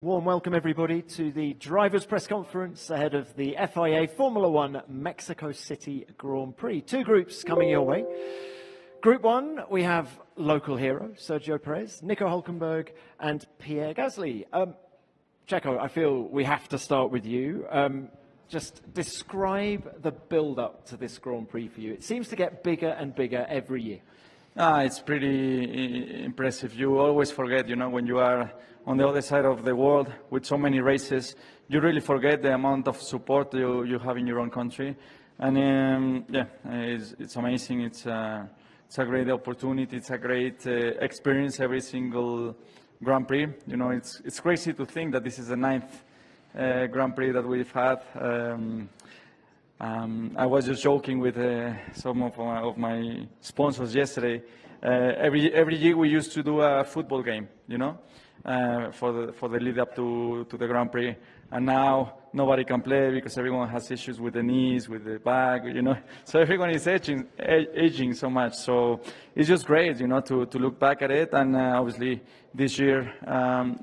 Warm welcome, everybody, to the drivers' press conference ahead of the FIA Formula One Mexico City Grand Prix. Two groups coming your way. Group 1, we have local hero, Sergio Perez, Nico Hülkenberg, and Pierre Gasly. Checo, I feel we have to start with you. Just describe the build-up to this Grand Prix for you. It seems to get bigger and bigger every year. It's pretty impressive. You always forget, when you are on the other side of the world with so many races, you really forget the amount of support you have in your own country. And it's amazing. It's a great opportunity. It's a great experience every single Grand Prix. It's crazy to think that this is the 9th Grand Prix that we've had. I was just joking with some of my sponsors yesterday. Every year we used to do a football game, for the lead up to the Grand Prix. And now nobody can play because everyone has issues with the knees, with the back, So everyone is aging so much. So it's just great, to look back at it. And obviously this year,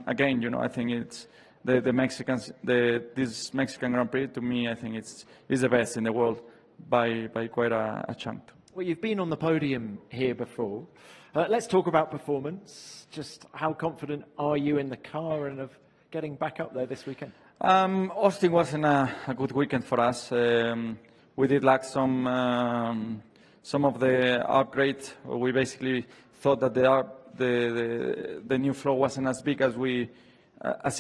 again, I think it's this Mexican Grand Prix, to me, I think it's the best in the world by quite a chunk. Well, you've been on the podium here before. Let's talk about performance. Just how confident are you in the car and of getting back up there this weekend? Austin wasn't a good weekend for us. We did lack some of the upgrade. We basically thought that the new floor wasn't as big as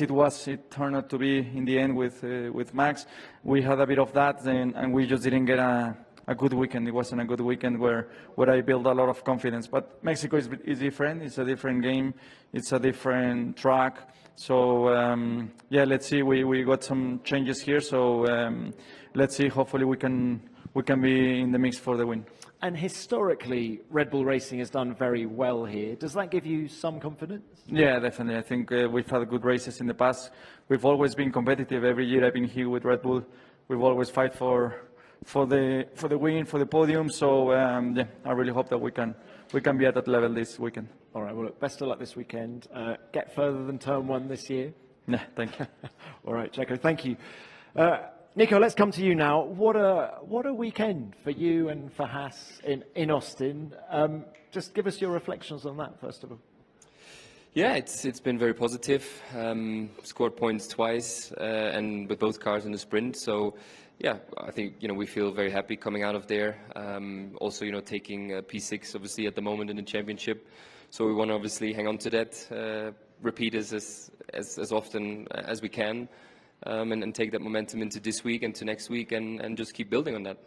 it was. It turned out to be in the end with Max. We had a bit of that, and we just didn't get a good weekend. It wasn't a good weekend where I built a lot of confidence. But Mexico is different. It's a different game. It's a different track. So let's see. We got some changes here. So let's see. Hopefully we can be in the mix for the win. And historically, Red Bull Racing has done very well here. Does that give you some confidence? Yeah, definitely. I think we've had good races in the past. We've always been competitive. Every year I've been here with Red Bull, we've always fight for the win, for the podium. So I really hope that we can be at that level this weekend. All right. Well, look, best of luck this weekend. Get further than Turn 1 this year. Yeah, thank you. All right, Checo. Thank you. Nico, let's come to you now. What a weekend for you and for Haas in Austin. Just give us your reflections on that, first of all. Yeah, it's been very positive. Scored points twice, and with both cars in the sprint. So, yeah, I think we feel very happy coming out of there. Also, taking P6 obviously at the moment in the championship. So we want to obviously hang on to that, repeat as often as we can. And take that momentum into this week and to next week and just keep building on that.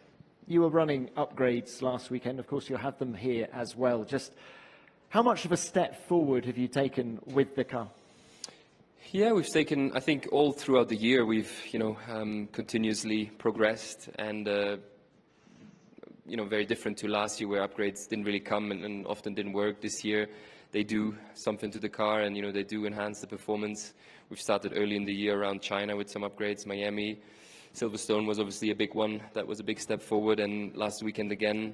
You were running upgrades last weekend. Of course, you'll have them here as well. Just how much of a step forward have you taken with the car? Yeah, we've taken, I think, all throughout the year, we've, continuously progressed and, very different to last year where upgrades didn't really come and often didn't work. This year, they do something to the car and, they do enhance the performance. We've started early in the year around China with some upgrades. Miami, Silverstone was obviously a big one. That was a big step forward. And last weekend again,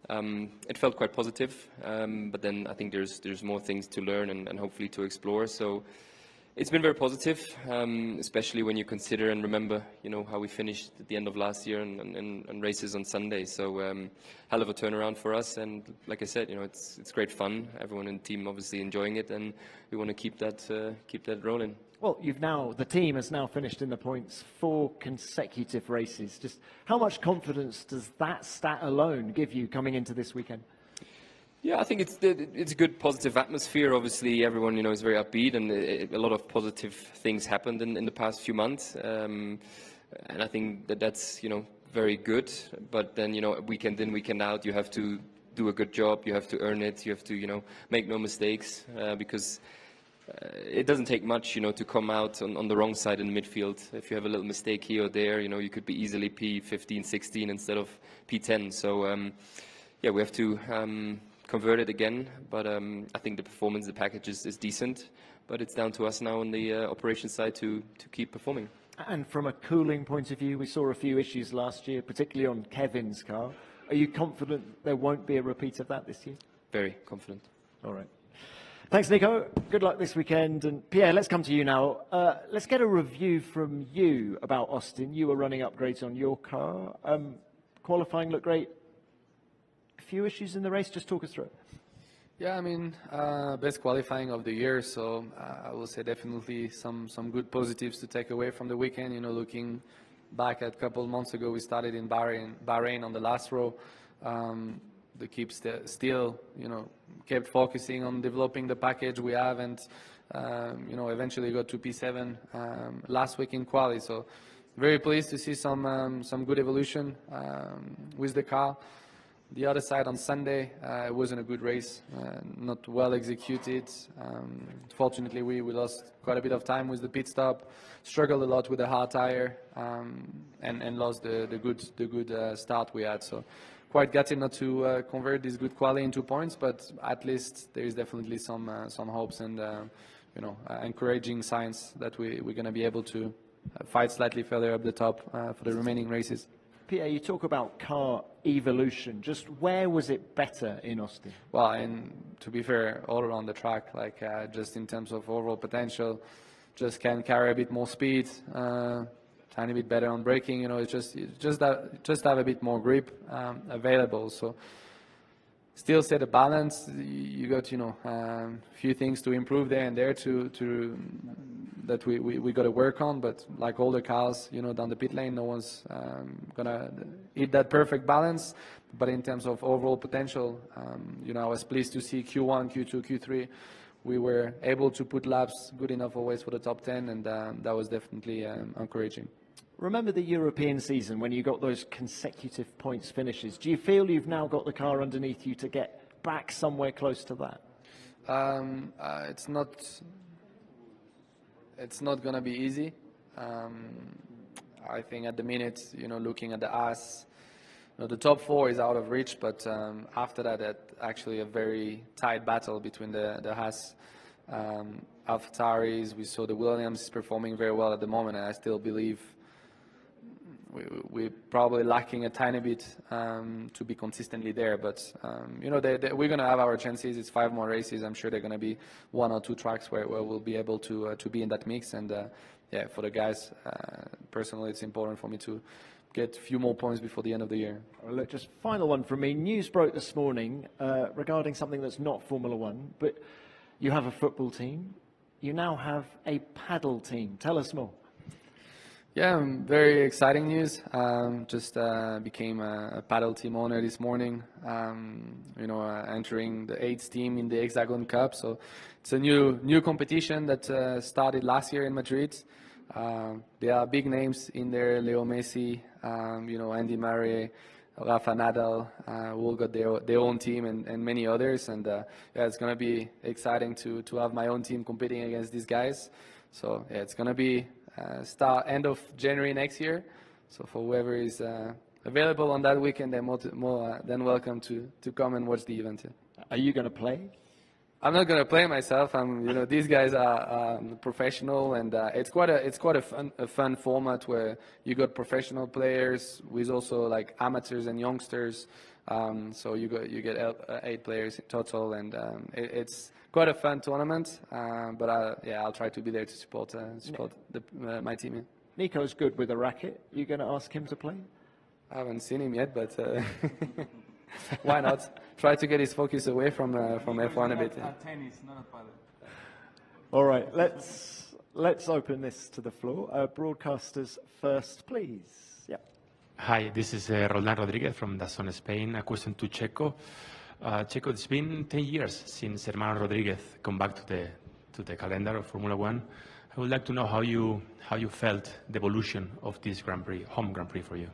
it felt quite positive. But then I think there's more things to learn and hopefully to explore. So it's been very positive, especially when you consider and remember, how we finished at the end of last year and races on Sunday. So hell of a turnaround for us. And like I said, it's great fun. Everyone in the team obviously enjoying it, and we want to keep that rolling. Well, the team has now finished in the points 4 consecutive races. Just how much confidence does that stat alone give you coming into this weekend? Yeah, I think it's a good positive atmosphere. Obviously, everyone is very upbeat, and a lot of positive things happened in the past few months. And I think that's very good. But then weekend in, weekend out, you have to do a good job. You have to earn it. You have to make no mistakes because it doesn't take much to come out on the wrong side in the midfield. If you have a little mistake here or there, you could be easily P15, 16 instead of P10. So yeah, we have to convert it again, but I think the performance, the package is decent, but it's down to us now on the operations side to keep performing. And from a cooling point of view, we saw a few issues last year, particularly on Kevin's car. Are you confident there won't be a repeat of that this year? Very confident. All right. Thanks, Nico. Good luck this weekend. And Pierre, let's come to you now. Let's get a review from you about Austin. You were running upgrades on your car. Qualifying looked great. A few issues in the race. Just talk us through it. Yeah, I mean, best qualifying of the year, so I will say definitely some good positives to take away from the weekend. You know, looking back at a couple of months ago, we started in Bahrain on the last row. The keep still, you know, kept focusing on developing the package we have, and you know, eventually got to P7 last week in quali. So very pleased to see some good evolution with the car. The other side on Sunday, it wasn't a good race, not well executed. Fortunately, we lost quite a bit of time with the pit stop, struggled a lot with the hard tire, and lost the good start we had. So quite gutted not to convert this good quali into points, but at least there is definitely some hopes and you know, encouraging signs that we're going to be able to fight slightly further up the top for the remaining races. Pierre, you talk about car evolution. Just where was it better in Austin? Well, and to be fair, all around the track, like just in terms of overall potential, just can carry a bit more speed, tiny bit better on braking. You know, it's just have a bit more grip available. So still set a balance. You got, you know, a few things to improve there and there that we got to work on, but like all the cars, you know, down the pit lane, no one's gonna hit that perfect balance. But in terms of overall potential, you know, I was pleased to see Q1, Q2, Q3, we were able to put laps good enough always for the top 10, and that was definitely encouraging. Remember the European season when you got those consecutive points finishes? Do you feel you've now got the car underneath you to get back somewhere close to that? It's not going to be easy. I think at the minute, you know, looking at the Haas, you know, the top 4 is out of reach, but after that, actually a very tight battle between the Haas, AlphaTauris. We saw the Williams performing very well at the moment, and I still believe we're probably lacking a tiny bit to be consistently there, but you know, we're going to have our chances. It's 5 more races. I'm sure there are going to be 1 or 2 tracks where we'll be able to be in that mix. And yeah, for the guys, personally, it's important for me to get a few more points before the end of the year. Well, look, just final one from me. News broke this morning regarding something that's not Formula One, but you have a football team. You now have a paddle team. Tell us more. Yeah, very exciting news. Just became a paddle team owner this morning. You know, entering the 8th team in the Hexagon Cup. So it's a new competition that started last year in Madrid. There are big names in there: Leo Messi, you know, Andy Murray, Rafa Nadal, who all got their own team, and many others. And yeah, it's going to be exciting to have my own team competing against these guys. So yeah, it's going to be start end of January next year. So for whoever is available on that weekend, they're more than welcome to come and watch the event. Are you going to play? I'm not going to play myself. You know, these guys are professional, and it's quite a fun format where you got professional players with also like amateurs and youngsters. So you get 8 players in total, and it's quite a fun tournament. But yeah, I'll try to be there to support my team. Yeah. Nico's good with a racket. You going to ask him to play? I haven't seen him yet, but why not? Try to get his focus away from F1 a bit. Yeah. Tennis, not a paddle. All right, let's open this to the floor. Broadcasters first, please. Yeah. Hi, this is Roland Rodriguez from DAZN Spain. A question to Checo. Checo, it's been 10 years since Hermano Rodriguez come back to the calendar of Formula One. I would like to know how you felt the evolution of this Grand Prix, home Grand Prix for you.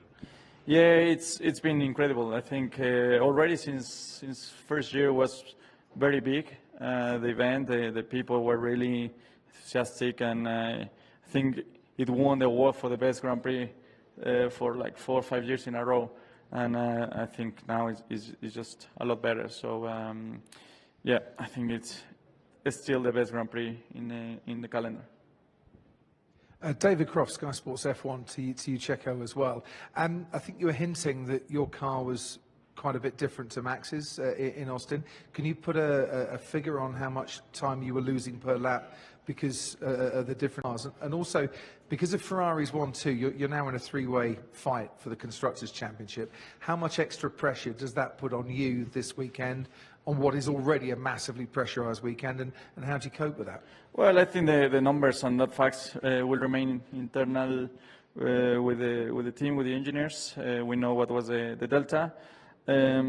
Yeah, it's been incredible. I think already since first year was very big. The event, the people were really enthusiastic, and I think it won the award for the best Grand Prix for like 4 or 5 years in a row. And I think now it's just a lot better. So yeah, I think it's still the best Grand Prix in the calendar. David Croft, Sky Sports F1, to you, Checo, as well. I think you were hinting that your car was quite a bit different to Max's in Austin. Can you put a figure on how much time you were losing per lap because of the different cars? And also, because of Ferrari's 1-2, you're now in a three-way fight for the Constructors' Championship. How much extra pressure does that put on you this weekend, on what is already a massively pressurised weekend, and how do you cope with that? Well, I think the numbers and that facts will remain internal with the team, with the engineers. We know what was the delta. Yeah,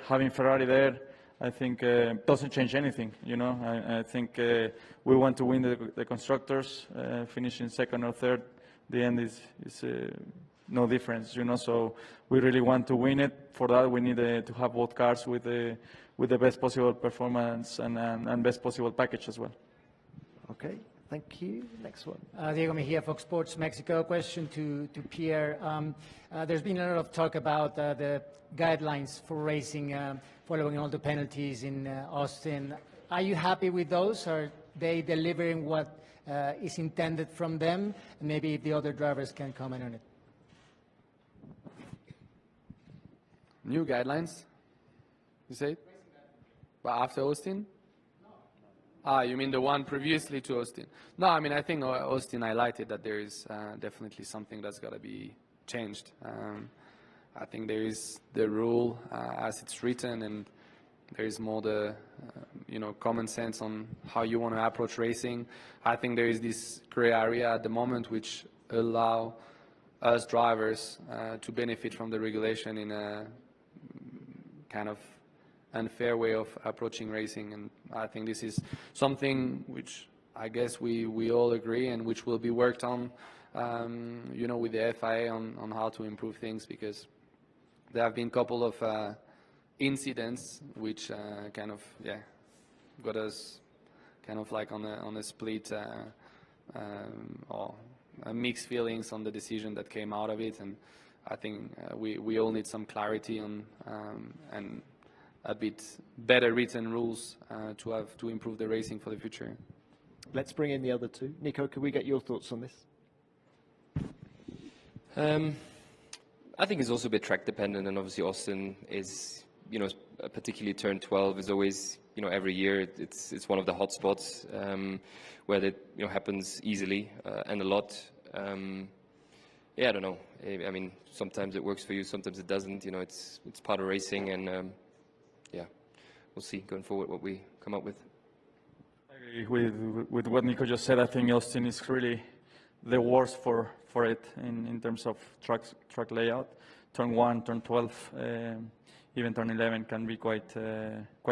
having Ferrari there, I think doesn't change anything. You know, I think we want to win the constructors, finishing second or third. The end is no difference. You know, so we really want to win it. For that, we need to have both cars with the best possible performance and best possible package as well. Okay. Thank you. Next one. Diego Mejia, Fox Sports Mexico. Question to Pierre. There's been a lot of talk about the guidelines for racing following all the penalties in Austin. Are you happy with those? Are they delivering what is intended from them? And maybe if the other drivers can comment on it. New guidelines, you say? But after Austin? You mean the one previously to Austin? No, I mean, I think Austin highlighted that there is definitely something that's got to be changed. I think there is the rule as it's written, and there is more the, common sense on how you want to approach racing. I think there is this gray area at the moment which allow us drivers to benefit from the regulation in a kind of unfair way of approaching racing, and I think this is something which I guess we all agree and which will be worked on, with the FIA on how to improve things, because there have been a couple of incidents which got us kind of like on a split or mixed feelings on the decision that came out of it, and I think we all need some clarity on and a bit better written rules to improve the racing for the future. Let's bring in the other two. Nico, could we get your thoughts on this? I think it's also a bit track dependent, and obviously Austin is, particularly turn 12 is always, every year it's one of the hot spots where that happens easily and a lot. I don't know. I mean, sometimes it works for you, sometimes it doesn't. It's part of racing, and we'll see going forward what we come up with. I agree with what Nico just said. I think Austin is really the worst for it in terms of track layout. Turn 1, turn 12, even turn 11 can be quite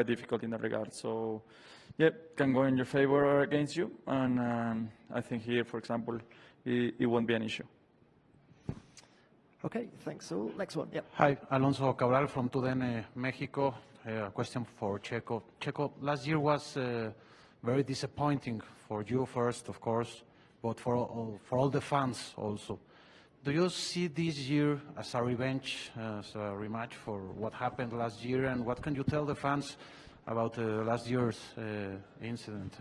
difficult in that regard. So, can go in your favor or against you. And I think here, for example, it won't be an issue. Okay, thanks all. Next one. Yep. Hi, Alonso Cabral from TUDN Mexico. A question for Checo. Checo, last year was very disappointing for you first, of course, but for all the fans also. Do you see this year as a revenge, as a rematch for what happened last year? And what can you tell the fans about last year's incident?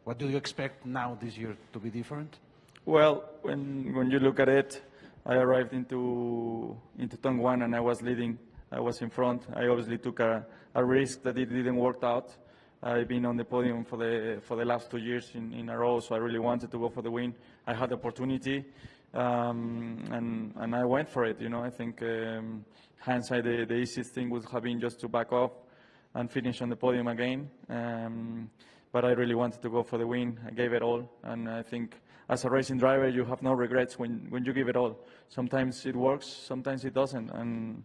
What do you expect now this year to be different? Well, when you look at it, I arrived into turn 1 and I was leading. I was in front. I obviously took a risk that it didn't work out. I've been on the podium for the last 2 years in a row, so I really wanted to go for the win. I had the opportunity, and I went for it. I think hindsight, the easiest thing would have been just to back off and finish on the podium again. But I really wanted to go for the win. I gave it all, and I think as a racing driver, you have no regrets when you give it all. Sometimes it works, sometimes it doesn't, and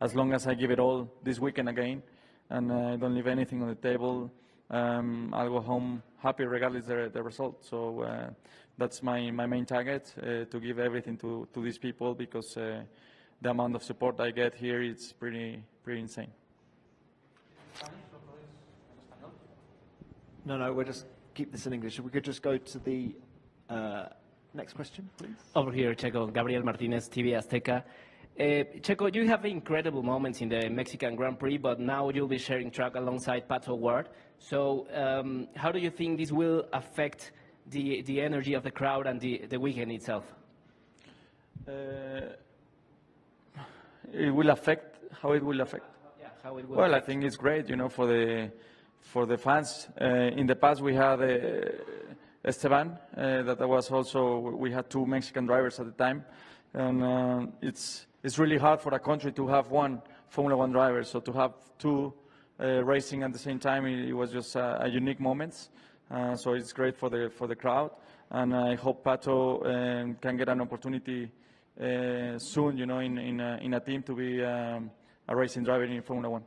as long as I give it all this weekend again, and I don't leave anything on the table, I'll go home happy regardless of the result. So that's my main target, to give everything to these people, because the amount of support I get here is pretty insane. No, we'll just keep this in English. If we could just go to the next question, please. Over here, Checo. Gabriel Martinez, TV Azteca. Checo, you have incredible moments in the Mexican Grand Prix, but now you'll be sharing track alongside Pato Ward. So how do you think this will affect the energy of the crowd and the weekend itself? it will affect, how it will affect. Yeah, how it will Well, I affect. think it's great, you know, for the fans. In the past, we had Esteban, that was also, we had 2 Mexican drivers at the time, and it's really hard for a country to have one Formula One driver, so to have 2 racing at the same time, it was just a unique moment. So it's great for the crowd, and I hope Pato can get an opportunity soon, you know, in a team to be a racing driver in Formula One.